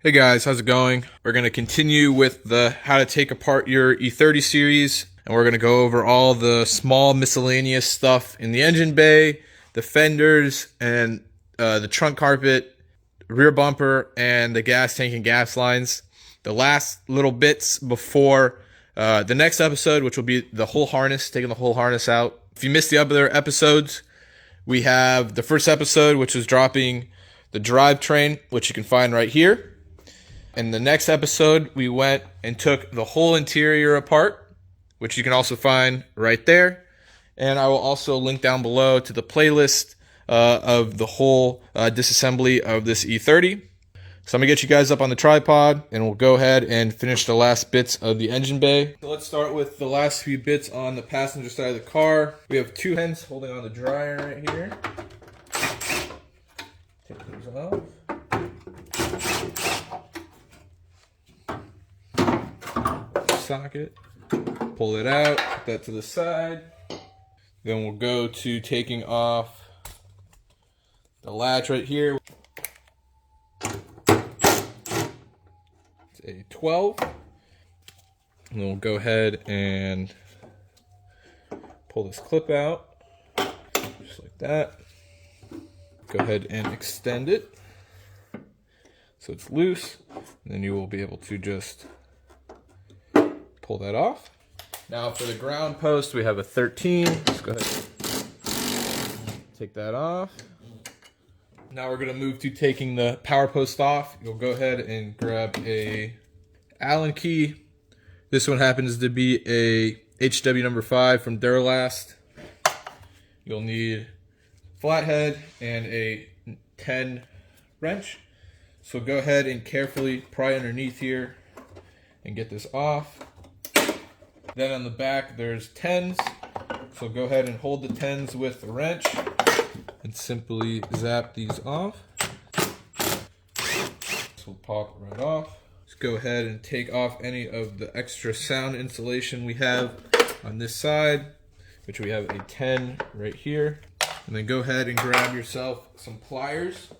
Hey guys, how's it going? We're going to continue with the how to take apart your E30 series, and we're going to go over all the small miscellaneous stuff in the engine bay, the fenders, and the trunk carpet, rear bumper, and the gas tank and gas lines. The last little bits before the next episode, which will be the whole harness, taking the whole harness out. If you missed the other episodes, we have the first episode, which was dropping the drivetrain, which you can find right here. In the next episode, we went and took the whole interior apart, which you can also find right there. And I will also link down below to the playlist of the whole disassembly of this E30. So I'm going to get you guys up on the tripod, and we'll go ahead and finish the last bits of the engine bay. So let's start with the last few bits on the passenger side of the car. We have two hands holding on the dryer right here. Take those off. Socket, pull it out, put that to the side. Then we'll go to taking off the latch right here. It's a 12. And then we'll go ahead and pull this clip out, just like that. Go ahead and extend it so it's loose, and then you will be able to just pull that off. Now for the ground post, we have a 13. Let's go ahead and take that off. Now we're going to move to taking the power post off. You'll go ahead and grab a Allen key. This one happens to be a HW number 5 from Duralast. You'll need flathead and a 10 wrench. So go ahead and carefully pry underneath here and get this off. Then on the back, there's 10s. So go ahead and hold the 10s with the wrench and simply zap these off. This will pop right off. Just go ahead and take off any of the extra sound insulation we have on this side, which we have a 10 right here. And then go ahead and grab yourself some pliers,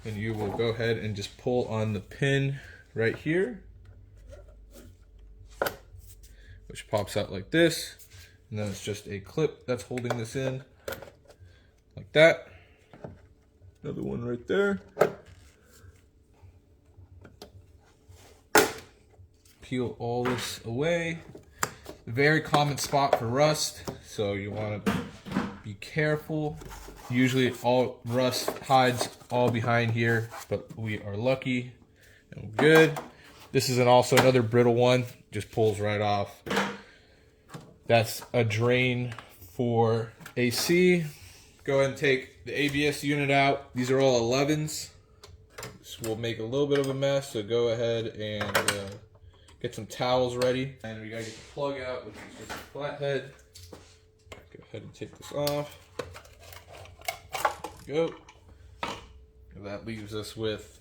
and you will go ahead and just pull on the pin right here, which pops out like this, and then it's just a clip that's holding this in like that. Another one right there. Peel all this away. Very common spot for rust, so you want to be careful. Usually all rust hides all behind here, but we are lucky and we're good. This is also another brittle one, just pulls right off. That's a drain for AC. Go ahead and take the ABS unit out. These are all 11s. This will make a little bit of a mess, so go ahead and get some towels ready. And we gotta get the plug out, which is just a flathead. Go ahead and take this off. There we go. And that leaves us with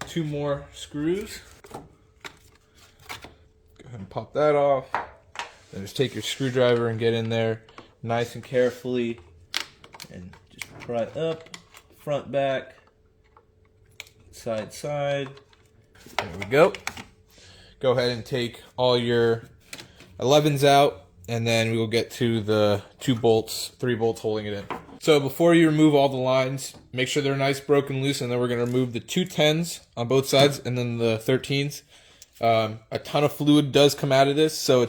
2 more screws. Go ahead and pop that off. Then just take your screwdriver and get in there nice and carefully and just pry it up, front, back, side, side. There we go. Go ahead and take all your 11s out, and then we will get to the 2 bolts, 3 bolts holding it in. So before you remove all the lines, make sure they're nice, broken loose, and then we're going to remove the 2 10s on both sides and then the 13s. A ton of fluid does come out of this, so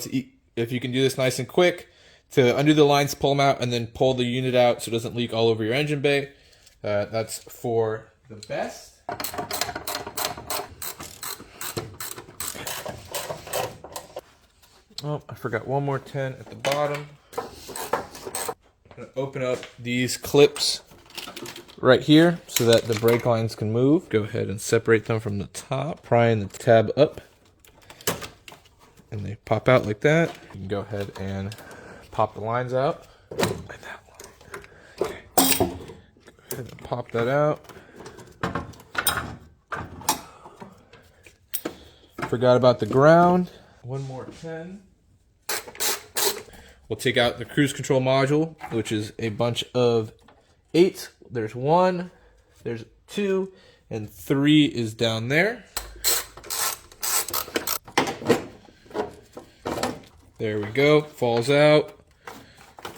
if you can do this nice and quick, to undo the lines, pull them out, and then pull the unit out so it doesn't leak all over your engine bay. That's for the best. Oh, I forgot one more 10 at the bottom. I'm going to open up these clips right here so that the brake lines can move. Go ahead and separate them from the top, prying the tab up. And they pop out like that. You can go ahead and pop the lines out. Like that one. Okay. Go ahead and pop that out. Forgot about the ground. One more 10. We'll take out the cruise control module, which is a bunch of 8. There's 1, there's 2, and 3 is down there. There we go, falls out.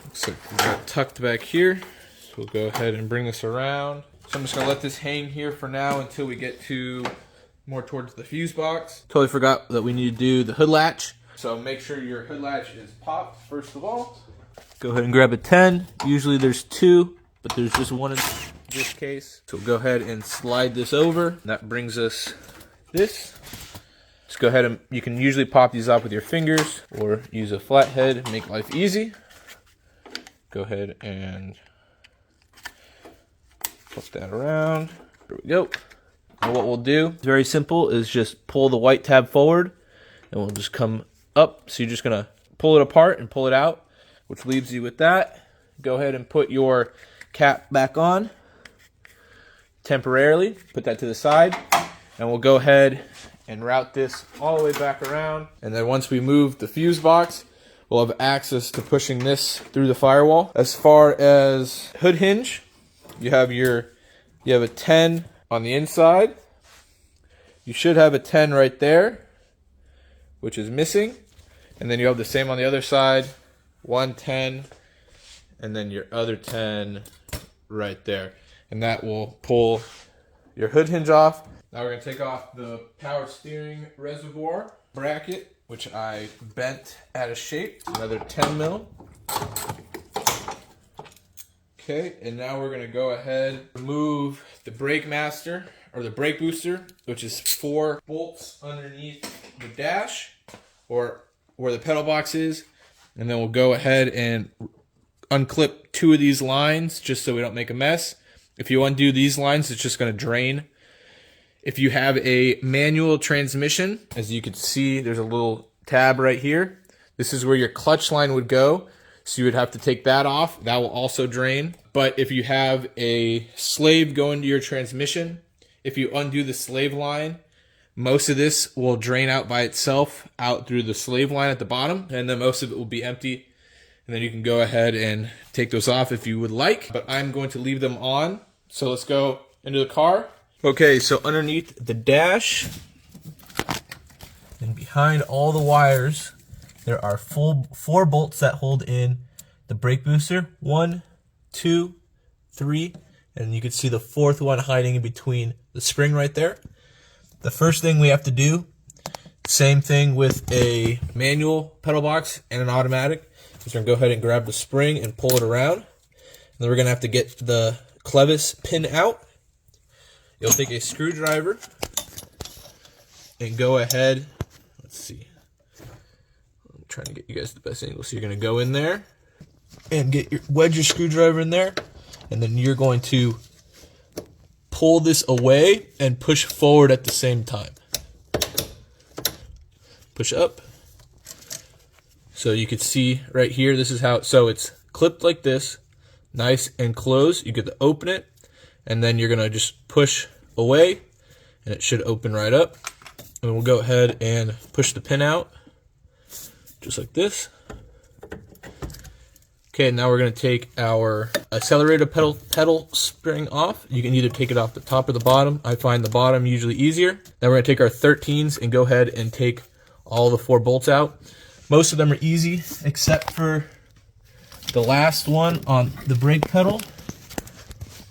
Looks like we got it tucked back here. So we'll go ahead and bring this around. So I'm just gonna let this hang here for now until we get to more towards the fuse box. Totally forgot that we need to do the hood latch. So make sure your hood latch is popped first of all. Go ahead and grab a 10. Usually there's 2, but there's just 1 in this case. So we'll go ahead and slide this over. That brings us this. Just go ahead and, you can usually pop these off with your fingers or use a flathead, make life easy. Go ahead and flip that around. There we go. And what we'll do, very simple, is just pull the white tab forward and we'll just come up. So you're just gonna pull it apart and pull it out, which leaves you with that. Go ahead and put your cap back on temporarily. Put that to the side and we'll go ahead and route this all the way back around. And then once we move the fuse box, we'll have access to pushing this through the firewall. As far as hood hinge, you have a 10 on the inside. You should have a 10 right there, which is missing. And then you have the same on the other side, 1 10, and then your other 10 right there. And that will pull your hood hinge off. Now we're gonna take off the power steering reservoir bracket, which I bent out of shape. Another 10 mil. Okay, and now we're gonna go ahead and remove the brake master, or the brake booster, which is 4 bolts underneath the dash, or where the pedal box is. And then we'll go ahead and unclip 2 of these lines, just so we don't make a mess. If you undo these lines, it's just gonna drain. If you have a manual transmission, as you can see, there's a little tab right here. This is where your clutch line would go. So you would have to take that off. That will also drain. But if you have a slave go into your transmission, if you undo the slave line, most of this will drain out by itself out through the slave line at the bottom. And then most of it will be empty. And then you can go ahead and take those off if you would like. But I'm going to leave them on. So let's go into the car. Okay, so underneath the dash and behind all the wires, there are 4 bolts that hold in the brake booster. 1, 2, 3, and you can see the 4th one hiding in between the spring right there. The first thing we have to do, same thing with a manual pedal box and an automatic, is we're gonna go ahead and grab the spring and pull it around. And then we're gonna have to get the clevis pin out. You'll take a screwdriver and go ahead, let's see, I'm trying to get you guys the best angle. So you're going to go in there and wedge your screwdriver in there, and then you're going to pull this away and push forward at the same time. Push up. So you can see right here, this is how, so it's clipped like this, nice and closed. You get to open it, and then you're gonna just push away, and it should open right up. And we'll go ahead and push the pin out, just like this. Okay, now we're gonna take our accelerator pedal spring off. You can either take it off the top or the bottom. I find the bottom usually easier. Then we're gonna take our 13s and go ahead and take all the 4 bolts out. Most of them are easy, except for the last one on the brake pedal,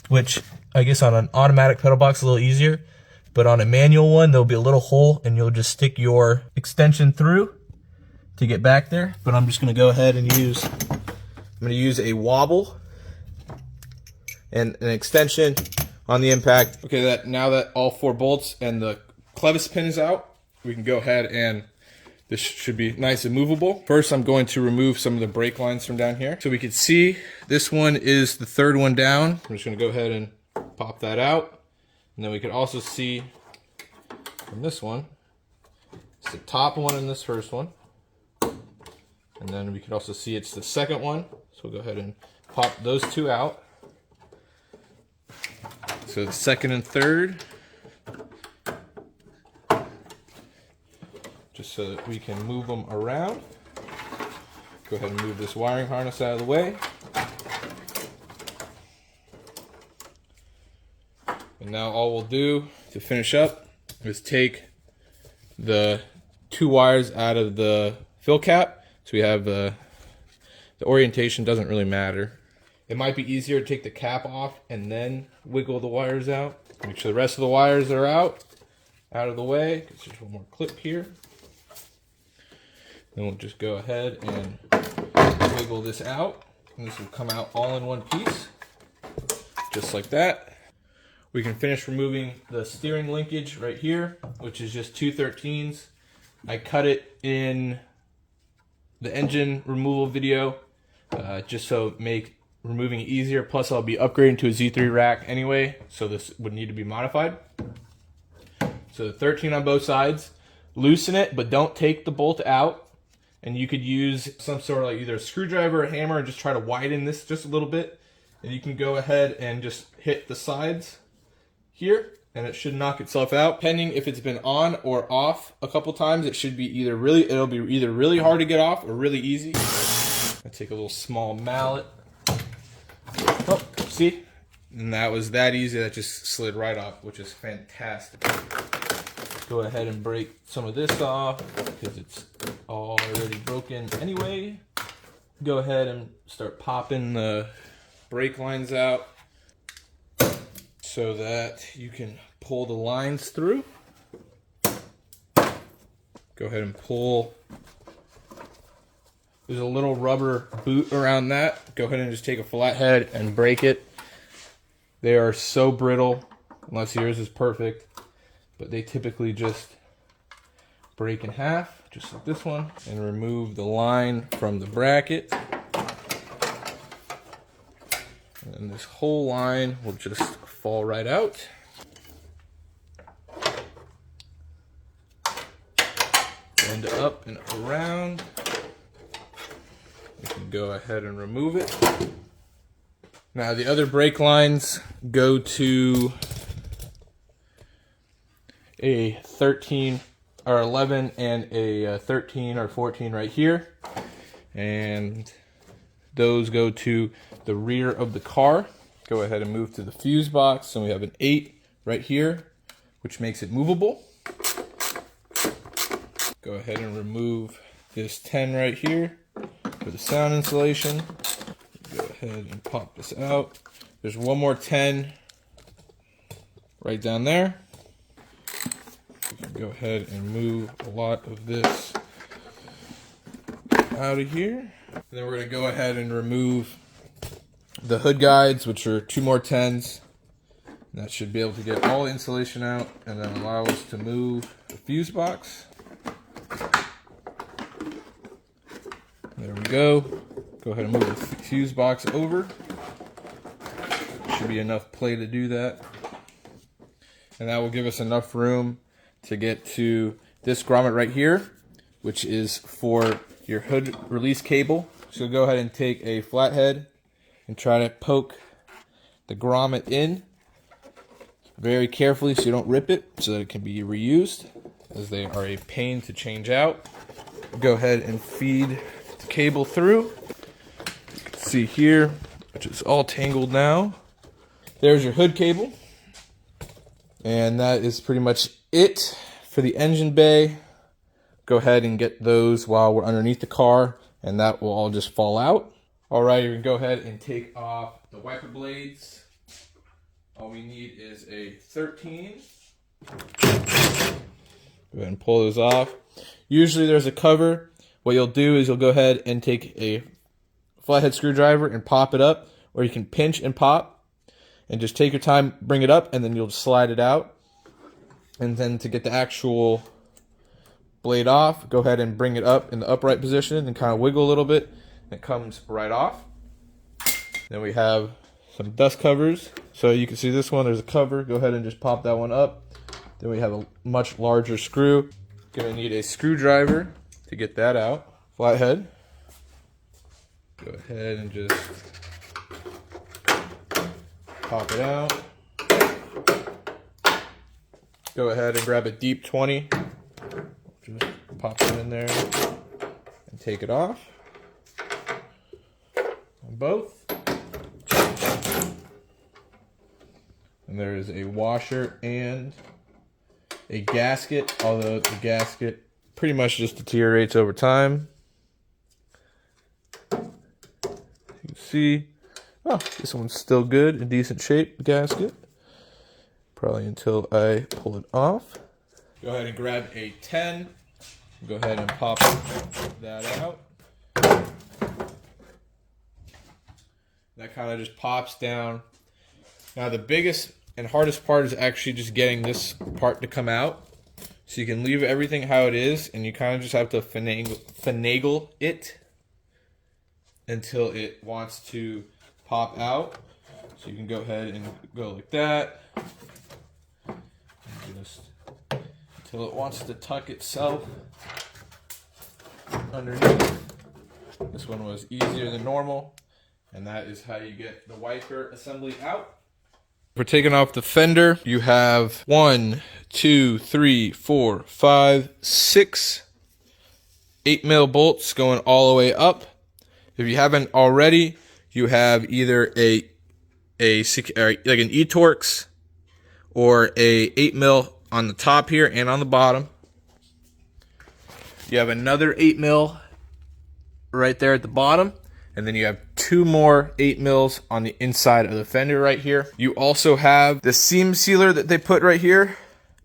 which I guess on an automatic pedal box is a little easier, but on a manual one, there'll be a little hole and you'll just stick your extension through to get back there. But I'm just gonna go ahead and use a wobble and an extension on the impact. Okay, now that all 4 bolts and the clevis pin is out, we can go ahead and this should be nice and movable. First, I'm going to remove some of the brake lines from down here. So we can see this one is the 3rd one down. I'm just gonna go ahead and pop that out. And then we can also see from this one, it's the top one in this first one. And then we can also see it's the 2nd one. So we'll go ahead and pop those 2 out. So the 2nd and 3rd. Just so that we can move them around. Go ahead and move this wiring harness out of the way. And now all we'll do to finish up is take the 2 wires out of the fill cap So we have the orientation doesn't really matter. It might be easier to take the cap off and then wiggle the wires out. Make sure the rest of the wires are out of the way. There's one more clip here. Then we'll just go ahead and wiggle this out. And this will come out all in one piece, just like that. We can finish removing the steering linkage right here, which is just 213s. I cut it in the engine removal video, just so make removing it easier. Plus I'll be upgrading to a Z3 rack anyway, so this would need to be modified. So 13 on both sides. Loosen it, but don't take the bolt out. And you could use some sort of like either a screwdriver or a hammer and just try to widen this just a little bit. And you can go ahead and just hit the sides here, and it should knock itself out. Depending if it's been on or off a couple times, it should be it'll be either really hard to get off or really easy. I take a little small mallet. Oh, see? And that was that easy. That just slid right off, which is fantastic. Go ahead and break some of this off because it's already broken anyway. Go ahead and start popping the brake lines out so that you can pull the lines through. Go ahead and pull. There's a little rubber boot around that. Go ahead and just take a flathead and break it. They are so brittle, unless yours is perfect, but they typically just break in half, just like this one, and remove the line from the bracket. And this whole line will just fall right out. Bend up and around. You can go ahead and remove it. Now the other brake lines go to a 13 or 11 and a 13 or 14 right here. And those go to the rear of the car. Go ahead and move to the fuse box. So we have an 8 right here, which makes it movable. Go ahead and remove this 10 right here for the sound insulation. Go ahead and pop this out. There's one more 10 right down there. We can go ahead and move a lot of this out of here. And then we're going to go ahead and remove the hood guides, which are 2 more 10s. And that should be able to get all the insulation out and then allow us to move the fuse box. There we go. Go ahead and move the fuse box over. Should be enough play to do that. And that will give us enough room to get to this grommet right here, which is for your hood release cable. So go ahead and take a flathead and try to poke the grommet in very carefully so you don't rip it, so that it can be reused, as they are a pain to change out. Go ahead and feed the cable through. You can see here, which is all tangled now. There's your hood cable. And that is pretty much it for the engine bay. Go ahead and get those while we're underneath the car, and that will all just fall out. All right, you can go ahead and take off the wiper blades. All we need is a 13. Go ahead and pull those off. Usually there's a cover. What you'll do is you'll go ahead and take a flathead screwdriver and pop it up, or you can pinch and pop, and just take your time, bring it up, and then you'll just slide it out. And then to get the actual blade off, go ahead and bring it up in the upright position and kind of wiggle a little bit, and it comes right off. Then we have some dust covers. So you can see this one, there's a cover. Go ahead and just pop that one up. Then we have a much larger screw. Gonna need a screwdriver to get that out. Flathead. Go ahead and just pop it out. Go ahead and grab a deep 20. Just pop it in there and take it off on both. And there is a washer and a gasket, although the gasket pretty much just deteriorates over time. see. Oh, this one's still good, in decent shape, the gasket. Probably until I pull it off. Go ahead and grab a 10. Go ahead and pop that out. That kind of just pops down. Now the biggest and hardest part is actually just getting this part to come out. So you can leave everything how it is, and you kind of just have to finagle it until it wants to pop out. So you can go ahead and go like that. And just until it wants to tuck itself underneath. This one was easier than normal, and that is how you get the wiper assembly out. For taking off the fender, you have 1, 2, 3, 4, 5, 6 8mm bolts going all the way up. If you haven't already, you have either like an E-Torx or a 8mm on the top here and on the bottom. You have another 8mm right there at the bottom, and then you have 2 more 8mm on the inside of the fender right here. You also have the seam sealer that they put right here.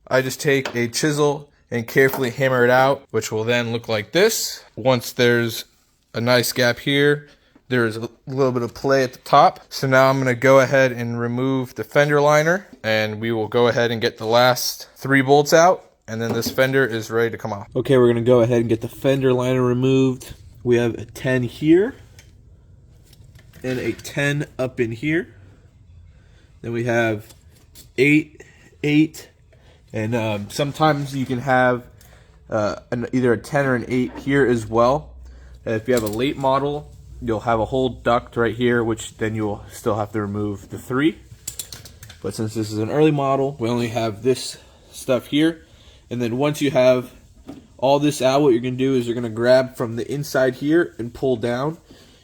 I just take a chisel and carefully hammer it out, which will then look like this. Once there's a nice gap here, there's a little bit of play at the top. So now I'm going to go ahead and remove the fender liner, and we will go ahead and get the last 3 bolts out, and then this fender is ready to come off. Okay, we're going to go ahead and get the fender liner removed. We have a 10 here and a 10 up in here. Then we have 8, 8, and sometimes you can have either a 10 or an 8 here as well. If you have a late model, you'll have a whole duct right here, which then you'll still have to remove the 3. But since this is an early model, we only have this stuff here. And then once you have all this out, what you're going to do is you're going to grab from the inside here and pull down.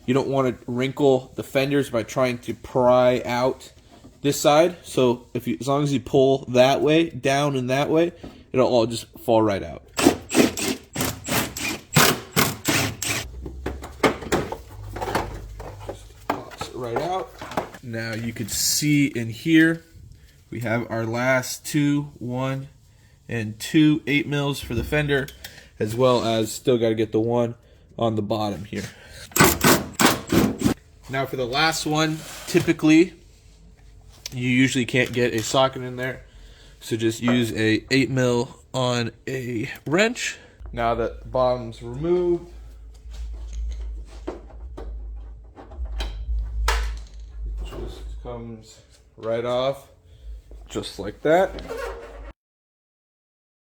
You don't want to wrinkle the fenders by trying to pry out this side. So as long as you pull that way, down and that way, it'll all just fall right out. Just pops it right out. Now you can see in here, we have our last 2, 1 and 2 8mm for the fender, as well as still got to get the one on the bottom here. Now for the last one, typically you usually can't get a socket in there, so just use a 8mm on a wrench. Now that the bottom's removed, it just comes right off, just like that.